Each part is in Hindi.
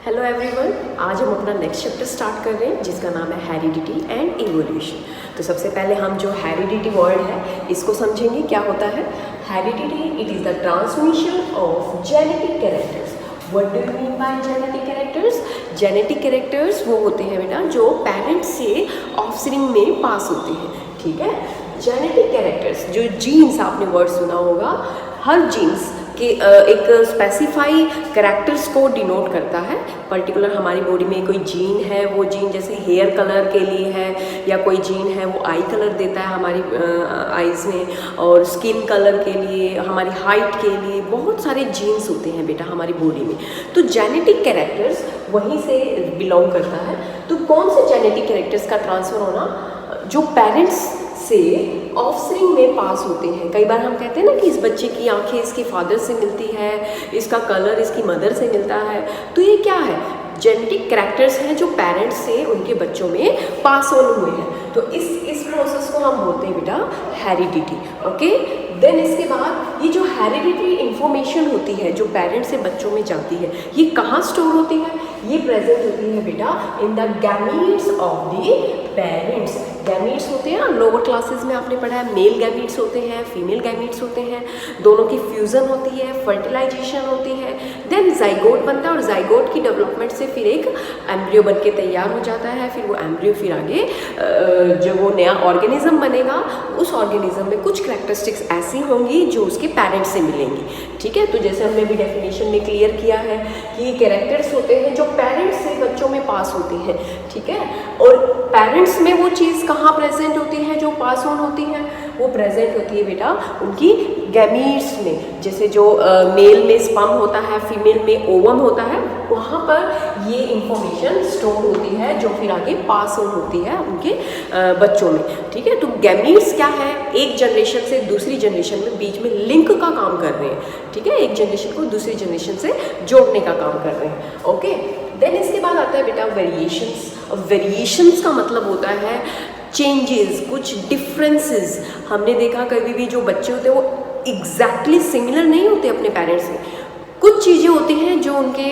हेलो एवरीवन, आज हम अपना नेक्स्ट चैप्टर स्टार्ट कर रहे हैं जिसका नाम है हेरिडिटी एंड इवोल्यूशन। तो सबसे पहले हम जो हेरिडिटी वर्ड है इसको समझेंगे क्या होता है। Heredity it is the transmission of genetic characters. What do you mean by genetic characters? Genetic characters वो होते हैं बेटा जो पेरेंट्स से ऑफस्प्रिंग में पास होते हैं। ठीक है, जेनेटिक कैरेक्टर्स जो जीन्स, आपने वर्ड सुना होगा, हर जीन्स कि एक स्पेसिफाई कैरेक्टर्स को डिनोट करता है। पर्टिकुलर हमारी बॉडी में कोई जीन है, वो जीन जैसे हेयर कलर के लिए है, या कोई जीन है वो आई कलर देता है हमारी आईज़ में, और स्किन कलर के लिए, हमारी हाइट के लिए, बहुत सारे जीन्स होते हैं बेटा हमारी बॉडी में। तो जेनेटिक कैरेक्टर्स वहीं से बिलोंग करता है। तो कौन से जेनेटिक कैरेक्टर्स का ट्रांसफ़र होना? जो पेरेंट्स से ऑफस्प्रिंग में पास होते हैं। कई बार हम कहते हैं ना कि इस बच्चे की आंखें इसके फादर से मिलती है, इसका कलर इसकी मदर से मिलता है। तो ये क्या है? जेनेटिक कैरेक्टर्स हैं जो पेरेंट्स से उनके बच्चों में पास ऑन हुए हैं। तो इस प्रोसेस को हम बोलते हैं बेटा हेरिडिटी। ओके, देन इसके बाद ये जो हेरिडिटरी इंफॉर्मेशन होती है जो पेरेंट्स से बच्चों में जाती है, ये कहाँ स्टोर होती है? ये प्रेजेंट होती है बेटा in the gametes of the parents. Gametes होते हैं ना, लोअर क्लासेस में आपने पढ़ा है, मेल गैमीट्स होते हैं, फीमेल गैमीट्स होते हैं, दोनों की फ्यूज़न होती है, फर्टिलाइजेशन होती है, देन जाइगोट बनता है, और जाइगोट की डेवलपमेंट से फिर एक एम्ब्रियो बन के तैयार हो जाता है। फिर वो एम्ब्रियो फिर आगे जो वो नया ऑर्गेनिज्म बनेगा, उस ऑर्गेनिज्म में कुछ कैरेक्टरिस्टिक्स ऐसी होंगी जो उसके पेरेंट्स से मिलेंगी। ठीक है, तो जैसे हमने भी डेफिनेशन में क्लियर किया है कि ये कैरेक्टर्स होते हैं जो पेरेंट्स से बच्चों में पास होते हैं। ठीक है, और पेरेंट्स में वो चीज़ कहाँ प्रेजेंट होती है जो पास ऑन होती है? वो प्रेजेंट होती है बेटा उनकी गैमीट्स में। जैसे जो मेल में स्पर्म होता है, फीमेल में ओवम होता है, वहाँ पर ये इंफॉर्मेशन स्टोर होती है जो फिर आगे पास ऑन होती है उनके बच्चों में। ठीक है, तो गैमीट्स क्या है? एक जनरेशन से दूसरी जनरेशन में बीच में लिंक का काम कर रहे हैं। ठीक है, एक जनरेशन को दूसरी जनरेशन से जोड़ने का काम कर रहे हैं। ओके, देन इसके बाद आता है बेटा वेरिएशंस। और वेरिएशंस का मतलब होता है चेंजेस, कुछ डिफरेंसेस। हमने देखा कभी भी जो बच्चे होते हैं वो एग्जैक्टली सिमिलर नहीं होते अपने पेरेंट्स से। कुछ चीज़ें होती हैं जो उनके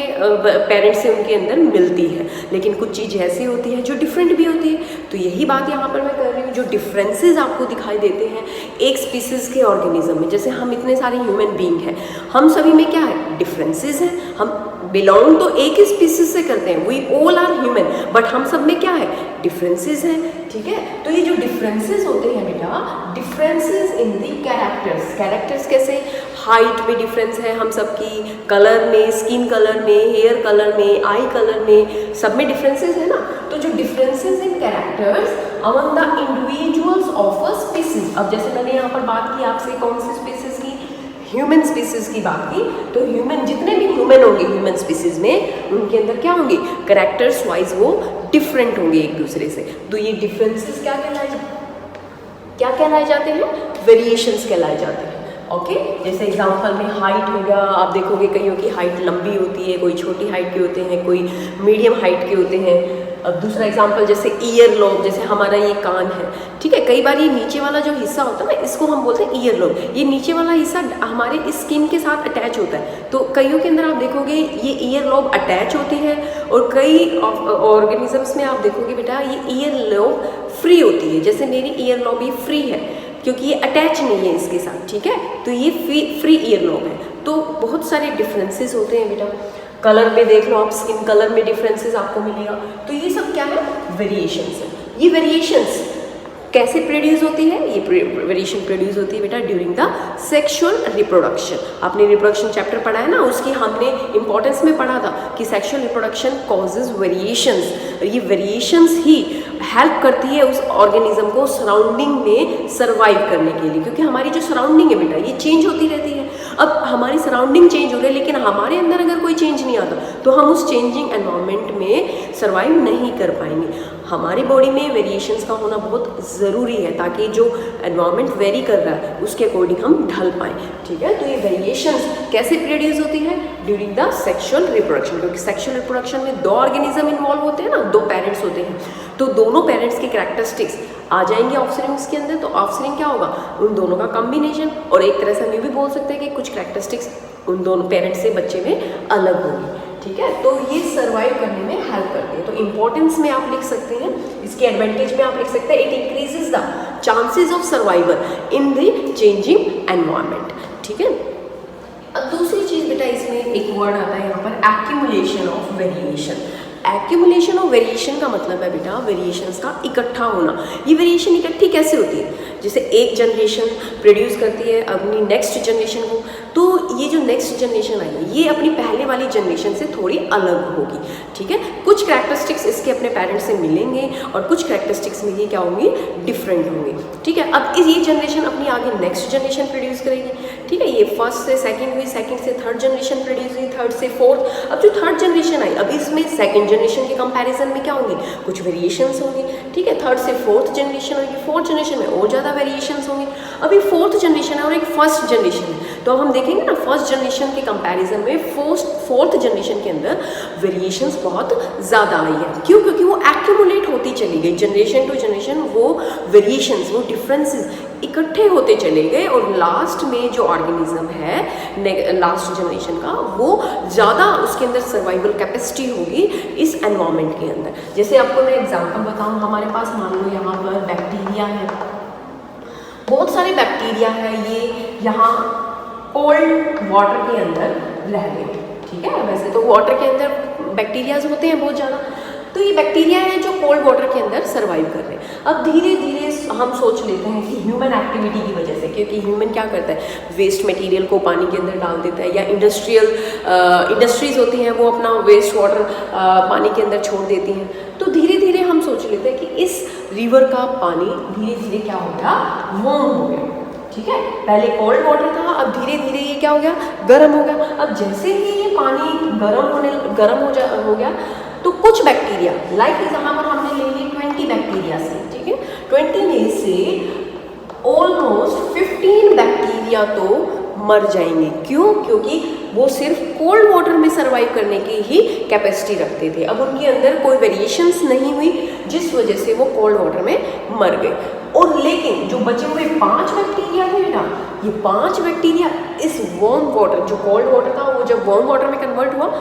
पेरेंट्स से उनके अंदर मिलती है, लेकिन कुछ चीज़ ऐसी होती है जो डिफरेंट भी होती है। तो यही बात यहाँ पर मैं कर रही हूँ, जो डिफरेंसेस आपको दिखाई देते हैं एक स्पीसीज़ के ऑर्गेनिज्म में। जैसे हम इतने सारे ह्यूमन बीइंग हैं, हम सभी में क्या है? डिफरेंसेस हैं। हम बिलोंग तो एक ही स्पीसीज से करते हैं, we all are human, but हम सब में क्या है? डिफरेंसेस हैं। ठीक है, तो ये जो डिफरेंसेस होते हैं बेटा, differences in the characters. Characters कैसे? हाइट में डिफरेंस है हम सबकी, कलर में, स्किन कलर में, हेयर कलर में, आई कलर में, सब में डिफरेंसेस है ना। तो जो differences in characters among the individuals of a species. अब जैसे मैंने यहाँ पर बात की आपसे कौन सी स्पीसीज की? ह्यूमन स्पीसीज की बात की। तो ह्यूमन, जितने भी ह्यूमन होंगे ह्यूमन स्पीसीज में, उनके अंदर क्या होंगे? कैरेक्टर्स वाइज वो डिफरेंट होंगे एक दूसरे से। तो ये डिफरेंसेस क्या कहलाए जाते हैं? वेरिएशंस कहलाए जाते हैं। ओके, जैसे एग्जांपल में हाइट हो गया, आप देखोगे कईयों की हाइट लंबी होती है, कोई छोटी हाइट के होते हैं, कोई मीडियम हाइट के होते हैं। अब दूसरा एग्जांपल जैसे ईयर लोब, जैसे हमारा ये कान है। ठीक है, कई बार ये नीचे वाला जो हिस्सा होता है ना, इसको हम बोलते हैं ईयर लोब। ये नीचे वाला हिस्सा हमारे स्किन के साथ अटैच होता है। तो कईयों के अंदर आप देखोगे ये ईयर लोब अटैच होती है, और कई ऑर्गेनिजम्स में आप देखोगे बेटा ये ईयर लोब फ्री होती है। जैसे मेरी ईयर लोब ये फ्री है क्योंकि ये अटैच नहीं है इसके साथ। ठीक है, तो ये फ्री ईयर लोब है। तो बहुत सारे डिफरेंसेस होते हैं बेटा। कलर में देख लो आप, स्किन कलर में डिफरेंसेस आपको मिलेगा। तो ये सब क्या है? वेरिएशंस है। ये वेरिएशंस कैसे प्रोड्यूस होती है? ये वेरिएशन प्रोड्यूस होती है बेटा ड्यूरिंग द सेक्सुअल रिप्रोडक्शन। आपने रिप्रोडक्शन चैप्टर पढ़ा है ना, उसकी हमने इंपॉर्टेंस में पढ़ा था कि सेक्सुअल रिप्रोडक्शन कॉजेज वेरिएशंस। ये वेरिएशंस ही हेल्प करती है उस ऑर्गेनिज्म को सराउंडिंग में सर्वाइव करने के लिए, क्योंकि हमारी जो सराउंडिंग है बेटा ये चेंज होती रहती है। अब हमारी सराउंडिंग चेंज हो रही है, लेकिन हमारे अंदर अगर कोई चेंज नहीं आता तो हम उस चेंजिंग एनवायरनमेंट में सर्वाइव नहीं कर पाएंगे। हमारी बॉडी में वेरिएशंस का होना बहुत ज़रूरी है ताकि जो एनवायरनमेंट वेरी कर रहा है उसके अकॉर्डिंग हम ढल पाएँ। ठीक है, तो ये वेरिएशंस कैसे प्रोड्यूस होती है? During the sexual reproduction. क्योंकि सेक्सुअल रिप्रोडक्शन में दो ऑर्गेनिज्म इन्वॉल्व होते हैं ना, दो पेरेंट्स होते हैं। तो दोनों पेरेंट्स के कैरेक्टरिस्टिक्स आ जाएंगे ऑफस्प्रिंग्स के अंदर। तो ऑफस्प्रिंग क्या होगा? उन दोनों का कॉम्बिनेशन। और एक तरह से हम ये भी बोल सकते हैं कि कुछ कैरेक्टरिस्टिक्स उन दोनों पेरेंट्स से बच्चे में अलग होंगी। ठीक है, तो ये सर्वाइव करने में हेल्प करते हैं। तो इंपॉर्टेंस में आप लिख सकते हैं, इसके एडवांटेज में आप लिख सकते हैं, it increases the chances of survival in the changing environment. ठीक है, अब दूसरी चीज बेटा इसमें एक वर्ड आता है यहाँ पर, accumulation of variation. Accumulation of variation का मतलब है बेटा वेरिएशंस का इकट्ठा होना। ये वेरिएशन इकट्ठी कैसे होती है? जैसे एक जनरेशन प्रोड्यूस करती है अपनी नेक्स्ट जनरेशन को, तो ये जो नेक्स्ट जनरेशन आई है ये अपनी पहले वाली जनरेशन से थोड़ी अलग होगी। ठीक है, कुछ कैरेक्टरिस्टिक्स इसके अपने पेरेंट्स से मिलेंगे और कुछ कैरेक्टरिस्टिक्स में ये क्या होंगी, डिफरेंट होंगे। ठीक है, अब ये जनरेशन अपनी आगे नेक्स्ट जनरेशन प्रोड्यूस करेगी। ठीक है, ये फर्स्ट से सेकंड हुई, सेकंड से थर्ड जनरेशन प्रोड्यूस हुई, थर्ड से फोर्थ। अब जो थर्ड जनरेशन आई, अब इसमें सेकंड जनरेशन के कंपैरिजन में क्या होंगे, कुछ वेरिएशंस होंगे। ठीक है, थर्ड से फोर्थ जनरेशन होगी, फोर्थ जनरेशन में और ज़्यादा वेरिएशंस होंगे। अभी फोर्थ जनरेशन है और एक फर्स्ट जनरेशन है, तो हम देखेंगे ना फर्स्ट जनरेशन के कंपैरिजन में फोर्थ जनरेशन के अंदर वेरिएशंस बहुत ज़्यादा आई है। क्यों? क्योंकि वो एक्यूमुलेट होती चली गई, जनरेशन टू जनरेशन वो वेरिएशंस, वो डिफरेंसेस इकट्ठे होते चले गए और लास्ट में जो ऑर्गेनिज्म है लास्ट जनरेशन का, वो ज़्यादा उसके अंदर सर्वाइवल कैपेसिटी होगी इस एनवायरनमेंट के अंदर। जैसे आपको मैं एग्जांपल बताऊं, हमारे पास मान लो यहाँ पर बैक्टीरिया है, बहुत सारे बैक्टीरिया है, ये यहाँ कोल्ड वाटर के अंदर रह गए। ठीक है, वैसे तो वाटर के अंदर बैक्टीरियाज होते हैं बहुत ज़्यादा, तो ये बैक्टीरिया है जो कोल्ड वाटर के अंदर सर्वाइव कर रहे हैं। अब धीरे धीरे हम सोच लेते हैं कि ह्यूमन एक्टिविटी की वजह से, क्योंकि ह्यूमन क्या करता है, वेस्ट मटेरियल को पानी के अंदर डाल देता है, या इंडस्ट्रीज होती हैं वो अपना वेस्ट वाटर पानी के अंदर छोड़ देती हैं। तो धीरे धीरे हम सोच लेते हैं कि इस रिवर का पानी धीरे धीरे क्या हो गया, वार्म हो गया। ठीक है, पहले कोल्ड वाटर था, अब धीरे धीरे ये क्या हो गया, गर्म हो गया। अब जैसे ही ये पानी गर्म हो गया, तो कुछ बैक्टीरिया लाइक यहाँ पर हमने ले ली 20 बैक्टीरिया से। ठीक है, 20 में से ऑलमोस्ट 15 बैक्टीरिया तो मर जाएंगे। क्यों? क्योंकि वो सिर्फ कोल्ड वाटर में सर्वाइव करने की ही कैपेसिटी रखते थे। अब उनके अंदर कोई वेरिएशंस नहीं हुई, जिस वजह से वो कोल्ड वाटर में मर गए। और लेकिन जो बचे हुए 5 बैक्टीरिया थे ना, ये 5 बैक्टीरिया इस वार्म वाटर, जो कोल्ड वाटर था वो जब वार्म वाटर में कन्वर्ट हुआ,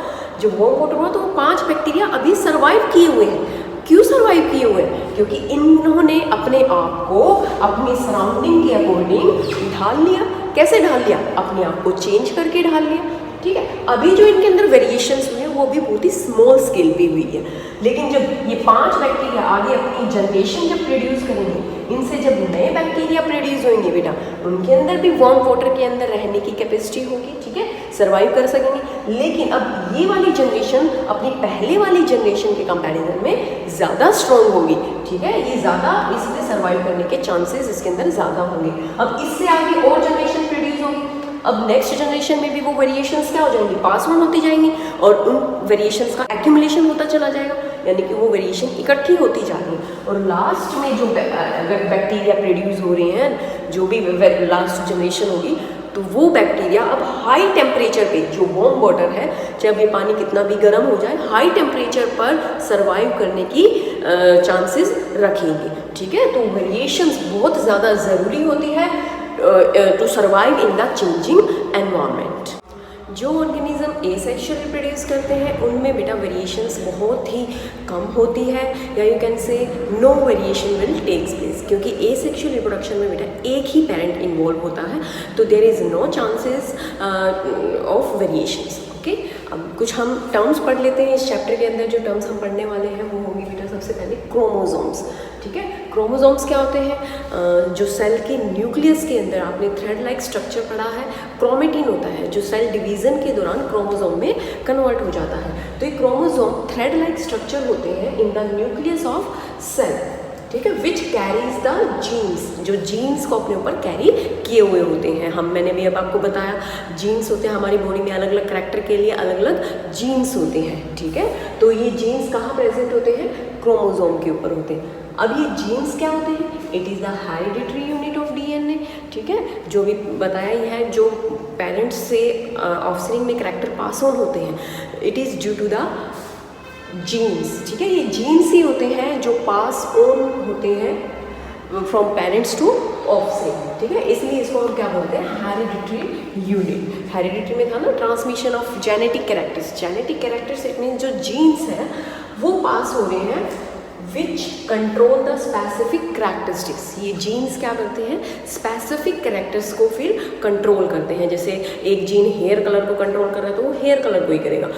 जब वार्म वाटर हुआ, तो वो 5 बैक्टीरिया अभी सर्वाइव किए हुए हैं। क्यों सर्वाइव किए हुए हैं? क्योंकि इन्होंने अपने आप को अपनी सराउंडिंग के अकॉर्डिंग ढाल लिया। कैसे ढाल लिया? अपने आप को चेंज करके ढाल लिया। ठीक है, अभी जो इनके अंदर वेरिएशंस हुए हैं वो भी बहुत ही स्मॉल स्केल पे हुई है, लेकिन जब ये 5 बैक्टीरिया आगे अपनी जनरेशन जब प्रोड्यूस करेंगे, इनसे जब नए बैक्टीरिया प्रोड्यूस होंगे बेटा, उनके अंदर भी वार्म वाटर के अंदर रहने की कैपेसिटी होगी। ठीक है, सर्वाइव कर सकेंगे। लेकिन अब ये वाली जनरेशन अपनी पहले वाली जनरेशन के कंपैरिजन में ज़्यादा स्ट्रॉन्ग होगी। ठीक है, ये ज़्यादा इसमें सर्वाइव करने के चांसेस इसके अंदर ज़्यादा होंगे। अब इससे आगे और जनरेशन प्रोड्यूस होगी, अब नेक्स्ट जनरेशन में भी वो वेरिएशंस क्या हो जाएंगी, पास ऑन होती जाएंगी, और उन वेरिएशंस का एक्यूमुलेशन होता चला जाएगा, यानी कि वो वेरिएशन इकट्ठी होती जा रही है। और लास्ट में जो बैक्टीरिया प्रोड्यूस हो रहे हैं, जो भी लास्ट जनरेशन होगी, तो वो बैक्टीरिया अब हाई टेम्परेचर पे, जो वार्म वाटर है, चाहे ये पानी कितना भी गर्म हो जाए, हाई टेम्परेचर पर सर्वाइव करने की चांसेस रखेंगे। ठीक है, तो वेरिएशंस बहुत ज़्यादा ज़रूरी होती है to survive in the changing environment. जो ऑर्गेनिज्म एसेक्सुअली प्रोड्यूस करते हैं उनमें बेटा वेरिएशंस बहुत ही कम होती है, या you can say no variation will takes place, क्योंकि एसेक्सुअल रिप्रोडक्शन में बेटा एक ही पेरेंट इन्वॉल्व होता है, तो there is no chances of variations. Okay, अब कुछ हम टर्म्स पढ़ लेते हैं इस चैप्टर के अंदर। जो टर्म्स हम पढ़ने वाले हैं वो होंगे बेटा सबसे पहले क्रोमोसोम्स। ठीक है, क्रोमोसोम्स क्या होते हैं? जो सेल के न्यूक्लियस के अंदर आपने थ्रेड लाइक स्ट्रक्चर पढ़ा है, क्रोमेटिन होता है जो सेल डिवीजन के दौरान क्रोमोसोम में कन्वर्ट हो जाता है। तो ये क्रोमोसोम थ्रेड लाइक स्ट्रक्चर होते हैं in the nucleus of cell. ठीक है, विच कैरीज द जीन्स, जो जीन्स को अपने ऊपर कैरी किए हुए होते हैं। मैंने भी अब आपको बताया, जीन्स होते हैं हमारी बॉडी में, अलग अलग करैक्टर के लिए अलग अलग जीन्स होते हैं। ठीक है, तो ये जीन्स कहाँ प्रेजेंट होते हैं? क्रोमोसोम के ऊपर होते हैं। अब ये जीन्स क्या होते हैं? It is the hereditary unit of DNA. ठीक है, जो भी बताया ही है, जो पेरेंट्स से ऑफस्प्रिंग में करैक्टर पास ऑन होते हैं, it is due to the genes. ठीक है, ये जीन्स ही होते हैं जो पास ऑन होते हैं फ्रॉम पेरेंट्स टू ऑफस्प्रिंग, ठीक है। इसलिए इसको हम क्या बोलते हैं, हेरिडिटरी यूनिट। हेरिडिटरी में था ना transmission of genetic characters. Genetic characters it mean जो जीन्स हैं वो पास हो रहे हैं which control the specific characteristics. ये जीन्स क्या करते हैं, स्पेसिफिक कैरेक्टर्स को फिर कंट्रोल करते हैं। जैसे एक जीन हेयर कलर को कंट्रोल कर रहा है तो वो हेयर कलर को ही करेगा,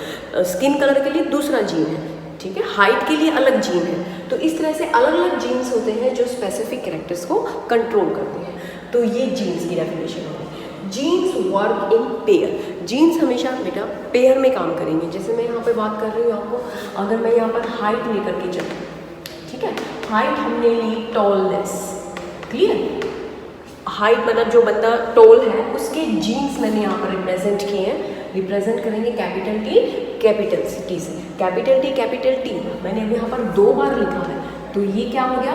स्किन कलर के लिए दूसरा जीन है, ठीक है, हाइट के लिए अलग जीन है। तो इस तरह से अलग अलग जीन्स होते हैं जो स्पेसिफिक कैरेक्टर्स को कंट्रोल करते हैं। तो ये जीन्स की डेफिनेशन होगी। Genes work in pair. Genes हमेशा बेटा पेयर में काम करेंगे। जैसे मैं यहाँ पे बात कर रही हूँ आपको, अगर मैं यहाँ पर हाइट लेकर के चलूँ, ठीक है, हाइट हमने ली टॉलनेस, क्लियर। हाइट मतलब जो बंदा टॉल है उसके जीन्स मैंने यहाँ पर रिप्रेजेंट किए हैं। रिप्रेजेंट करेंगे कैपिटल टी से। कैपिटल टी मैंने अभी यहाँ पर 2 बार लिखा है, तो ये क्या हो गया,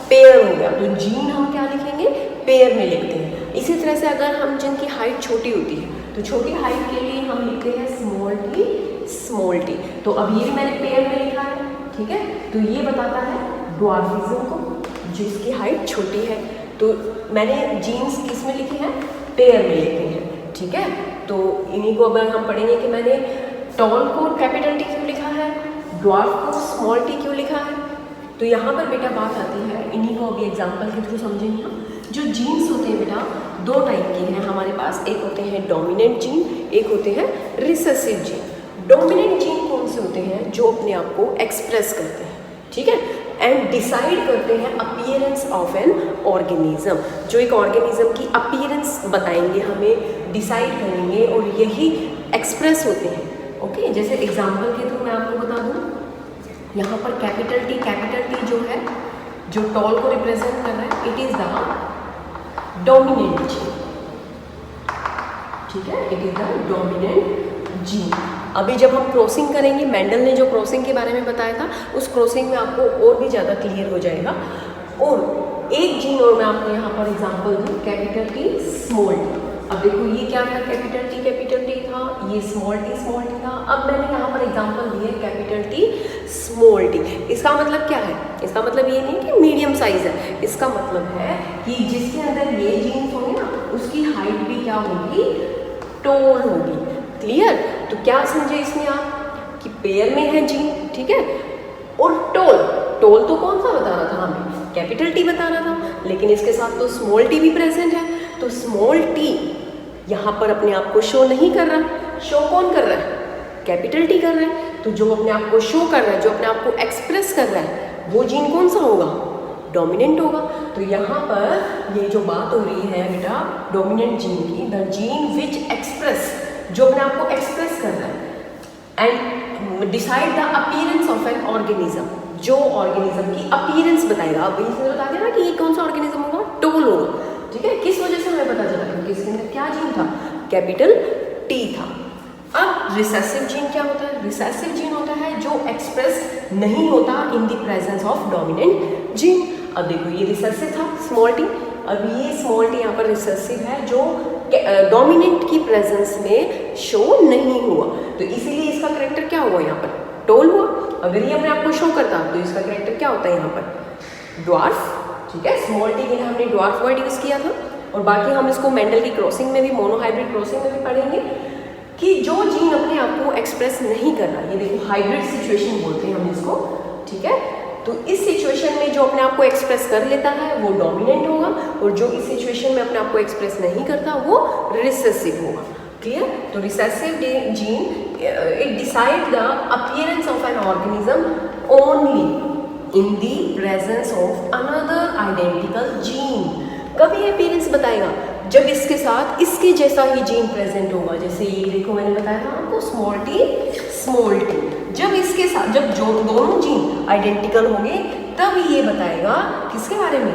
पेयर हो गया। तो जीन हम क्या लिखेंगे, पेयर में लिखते हैं। इसी तरह से अगर हम जिनकी हाइट छोटी होती है तो छोटी हाइट के लिए हम लिखते हैं स्मॉल टी। तो अब ये भी मैंने पेयर में लिखा है, ठीक है। तो ये बताता है ड्वार्फिज्म को, जिसकी हाइट छोटी है। तो मैंने जीन्स किस में लिखे हैं, पेयर में लिखे हैं, ठीक है। तो इन्हीं को अगर हम पढ़ेंगे कि मैंने टॉल को कैपिटल टी क्यों लिखा है, ड्वार्फ को स्मॉल टी क्यों लिखा है। तो यहाँ पर बेटा बात आती है, इन्हीं को अभी एग्जाम्पल के थ्रू समझेंगे हम। जो जीन्स होते हैं बेटा 2 टाइप के हैं हमारे पास, एक होते हैं डोमिनेंट जीन, एक होते हैं रिसेसिव जीन। डोमिनेंट जीन कौन से होते हैं, जो अपने आप को एक्सप्रेस करते हैं, ठीक है, एंड डिसाइड करते हैं अपीयरेंस ऑफ एन ऑर्गेनिज्म। जो एक ऑर्गेनिज्म की अपीयरेंस बताएंगे, हमें डिसाइड करेंगे, और यही एक्सप्रेस होते हैं, ओके। जैसे एग्जाम्पल के थ्रू मैं आपको बता दूँ, यहाँ पर कैपिटल टी जो है, जो टॉल को रिप्रेजेंट कर रहा है, it is the dominant gene, ठीक है, it is the dominant gene. अभी जब हम क्रॉसिंग करेंगे, मेंडल ने जो क्रॉसिंग के बारे में बताया था, उस क्रॉसिंग में आपको और भी ज़्यादा क्लियर हो जाएगा। और एक जीन और मैं आपको यहाँ पर एग्जांपल दूँ, कैपिटल टी स्मॉल टी। अब देखो ये क्या था, कैपिटल टी था, ये स्मॉल टी था। अब मैंने यहाँ पर एग्जांपल दिए कैपिटल टी स्मॉल टी। इसका मतलब क्या है, इसका मतलब ये नहीं कि मीडियम साइज है, इसका मतलब है कि जिसके अंदर ये जीन्स होंगे ना, उसकी हाइट भी क्या होगी, टॉल होगी, क्लियर। तो क्या समझे इसमें आप कि पेयर में है जीन, ठीक है। और टॉल तो कौन सा बता रहा था हमें, कैपिटल टी बता रहा था, लेकिन इसके साथ तो स्मॉल टी भी प्रेजेंट है। तो स्मॉल टी यहाँ पर अपने आप को शो नहीं कर रहा, शो कौन कर रहा है, कैपिटल टी कर रहा है। तो जो अपने आप को शो कर रहा है, जो अपने आप को एक्सप्रेस कर रहा है, वो जीन कौन सा होगा, डोमिनेंट होगा। तो यहाँ पर ये जो बात हो रही है बेटा डोमिनेंट जीन की, द जीन विच एक्सप्रेस, जो अपने आप को एक्सप्रेस कर रहा है, and decide the appearance of an organism, जो ऑर्गेनिज्म की अपीयरेंस बताएगा। अब इसने बता दिया ना कि ये कौन सा ऑर्गेनिज्म होगा, टॉल होगा, ठीक है। किस वजह से हमें पता चला, क्योंकि इसके अंदर क्या जीन था, कैपिटल टी था। अब रिसेसिव जीन क्या होता है, रिसेसिव जीन होता है जो एक्सप्रेस नहीं होता in the presence of dominant gene. अब देखो ये रिसेसिव था स्मॉल टी, अब ये स्मॉल टी यहाँ पर रिसेसिव है, जो डोमिनेंट की प्रेजेंस में शो नहीं हुआ। तो इसीलिए इसका करेक्टर क्या हुआ, यहाँ पर टॉल हुआ। अगर ये अपने आप को शो करता तो इसका करेक्टर क्या होता है, यहाँ पर ड्वार्फ, ठीक है। स्मॉल टी के लिए हमने ड्वार्फ वर्ड यूज़ किया था। और बाकी हम इसको मेंडल की क्रॉसिंग में भी, मोनोहाइब्रिड क्रॉसिंग में भी पढ़ेंगे कि जो जीन अपने आप को एक्सप्रेस नहीं कर रहा, ये देखो हाइब्रिड सिचुएशन बोलते हैं हम इसको, ठीक है। तो इस सिचुएशन में जो अपने आप को एक्सप्रेस कर लेता है वो डोमिनेंट होगा, और जो इस सिचुएशन में अपने आप को एक्सप्रेस नहीं करता वो रिसेसिव होगा, क्लियर। तो recessive gene it decide the appearance of an organism only in the presence of another identical gene. कभी अपीयरेंस बताएगा जब इसके साथ इसके जैसा ही जीन प्रेजेंट होगा। जैसे ये देखो मैंने बताया था आपको स्मॉल टी, जब इसके साथ, जब जो दोनों जीन आइडेंटिकल होंगे तब ये बताएगा किसके बारे में,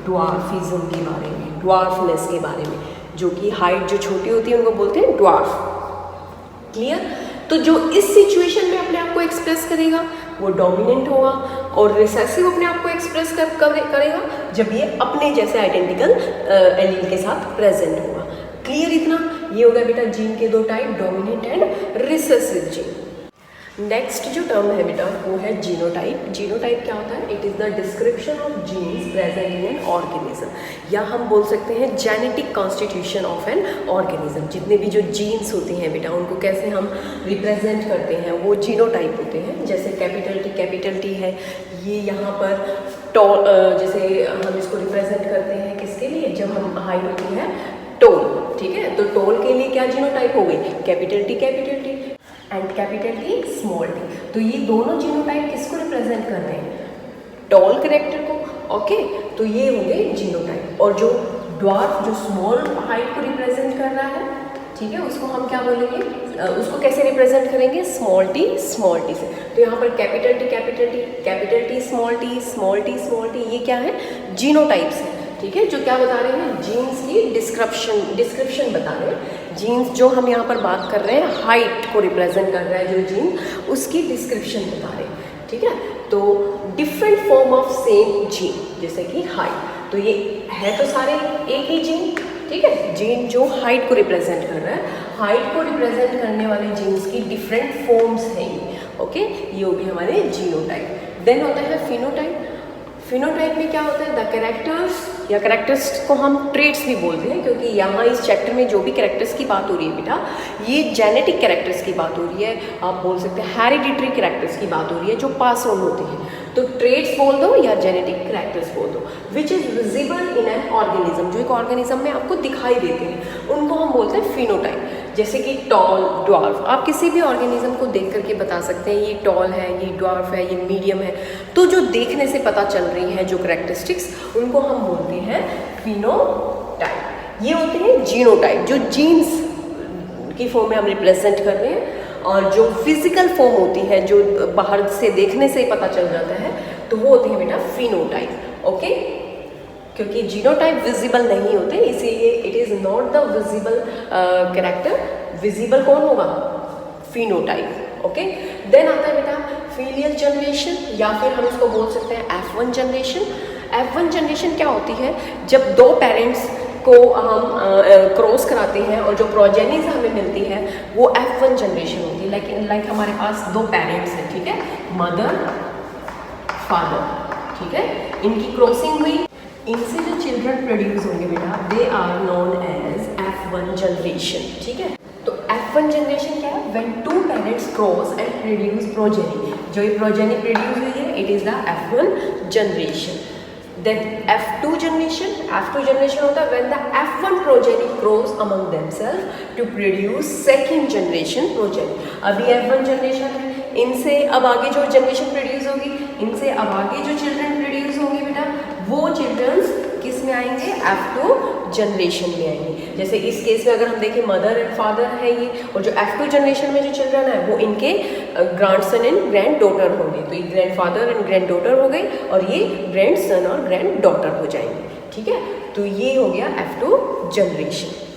ड्वार्फिज्म के बारे में, ड्वार्फनेस के बारे में। जो कि हाइट जो छोटी होती है उनको बोलते हैं ड्वार्फ, क्लियर। तो जो इस सिचुएशन में अपने आप को एक्सप्रेस करेगा वो डोमिनेंट होगा, और रिसेसिव अपने आप को एक्सप्रेस करेगा जब ये अपने जैसे आइडेंटिकल एलील के साथ प्रेजेंट होगा, क्लियर। इतना ये हो गया बेटा जीन के 2 type, dominant and recessive gene. Next जो टर्म है बेटा वो है जीनोटाइप। जीनोटाइप क्या होता है? It is the description of genes present in an organism, या हम बोल सकते हैं genetic constitution of an organism. जितने भी जो जीन्स होती हैं बेटा उनको कैसे हम रिप्रेजेंट करते हैं, वो जीनोटाइप होते हैं। जैसे कैपिटल टी है, ये यहाँ पर टॉल, जैसे हम इसको रिप्रेजेंट करते हैं किसके लिए, जब हम हाइट होती है टोल, ठीक है। तो टोल के लिए क्या जीनोटाइप हो गई? Capital T and capital T small T. तो ये दोनों जीनोटाइप किसको रिप्रेजेंट कर रहे हैं? टॉल कैरेक्टर को, ओके। तो ये हो गए जीनोटाइप। और जो ड्वार्फ, जो स्मॉल हाइट को रिप्रेजेंट कर रहा है, ठीक है, उसको हम क्या बोलेंगे? उसको कैसे रिप्रेजेंट करेंगे? स्मॉल टी से। तो यहाँ पर कैपिटल टी स्मॉल टी, ये क्या है? जीनोटाइप्स है, ठीक है। जो क्या बता रहे हैं? जीन्स की डिस्क्रिप्शन बता रहे हैं। जीन्स जो हम यहाँ पर बात कर रहे हैं हाइट को रिप्रेजेंट कर रहा है, जो जीन उसकी डिस्क्रिप्शन बता रहे हैं, ठीक है। तो different form of same gene, जैसे कि हाइट, तो ये है तो सारे एक ही जीन, ठीक है। जीन जो हाइट को रिप्रेजेंट कर रहा है, हाइट को रिप्रेजेंट करने वाले जीन्स की डिफरेंट फॉर्म्स हैं ये, ओके। ये होगी हमारे जीनोटाइप। देन होता है फिनोटाइप। फिनोटाइप में क्या होता है? द कैरेक्टर्स, या कैरेक्टर्स को हम ट्रेट्स भी बोलते हैं, क्योंकि यहाँ इस चैप्टर में जो भी कैरेक्टर्स की बात हो रही है बेटा, ये जेनेटिक कैरेक्टर्स की बात हो रही है। आप बोल सकते हैं हेरिडिटरी कैरेक्टर्स की बात हो रही है, जो पास ऑन होते हैं। तो ट्रेट्स बोल दो या जेनेटिक कैरेक्टर्स बोल दो, which is visible in an organism, जो एक ऑर्गेनिज्म में आपको दिखाई देते हैं, उनको हम बोलते हैं फिनोटाइप। जैसे कि टॉल, ड्वार्फ, आप किसी भी ऑर्गेनिज्म को देख करके बता सकते हैं ये टॉल है, ये ड्वार्फ है, ये मीडियम है। तो जो देखने से पता चल रही है जो कैरेक्टरिस्टिक्स, उनको हम बोलते हैं फिनोटाइप। ये होते हैं जीनोटाइप, जो जीन्स की फॉर्म में हम रिप्रेजेंट कर रहे हैं। और जो फिजिकल फॉर्म होती है, जो बाहर से देखने से पता चल जाता है, तो वो होते हैं बेटा फिनोटाइप, ओके। क्योंकि जीनोटाइप विजिबल नहीं होते, इसीलिए it is not the visible character. Visible कौन होगा? Phenotype, okay. देन आता है बेटा फीलियल जनरेशन, या फिर हम इसको बोल सकते हैं F1 जनरेशन। F1 जनरेशन क्या होती है? जब दो पेरेंट्स को हम क्रॉस कराते हैं और जो प्रोजेनीज हमें मिलती है वो F1 जनरेशन होती है। लेकिन लाइक हमारे पास दो पेरेंट्स हैं, ठीक है, मदर फादर, ठीक है, इनकी क्रॉसिंग हुई, इनसे जो चिल्ड्रन प्रोड्यूस होंगे बेटा, they are known as F1 generation, ठीक है। तो F1 जनरेशन क्या है? When two parents cross and produce progeny, जो ये प्रोजेनी प्रोड्यूस हुई है, it is the F1 generation. Then F2 generation होता है when the F1 progeny cross among themselves to produce second generation progeny. अभी F1 जनरेशन है, इनसे अब आगे जो जनरेशन प्रोड्यूस होगी, इनसे अब आगे जो चिल्ड्रन प्रोड्यूस होंगे बेटा, वो चिल्ड्रंस किस में आएंगे? F2 जनरेशन में आएंगे। जैसे इस केस में अगर हम देखें मदर एंड फादर है ये, और जो F2 जनरेशन में जो चिल्ड्रन है वो इनके ग्रैंडसन एंड ग्रैंड डॉटर होंगे। तो ये grand father and grand daughter हो गई, और ये ग्रैंड सन और ग्रैंड डॉटर हो जाएंगे, ठीक है। तो ये हो गया F2 जनरेशन।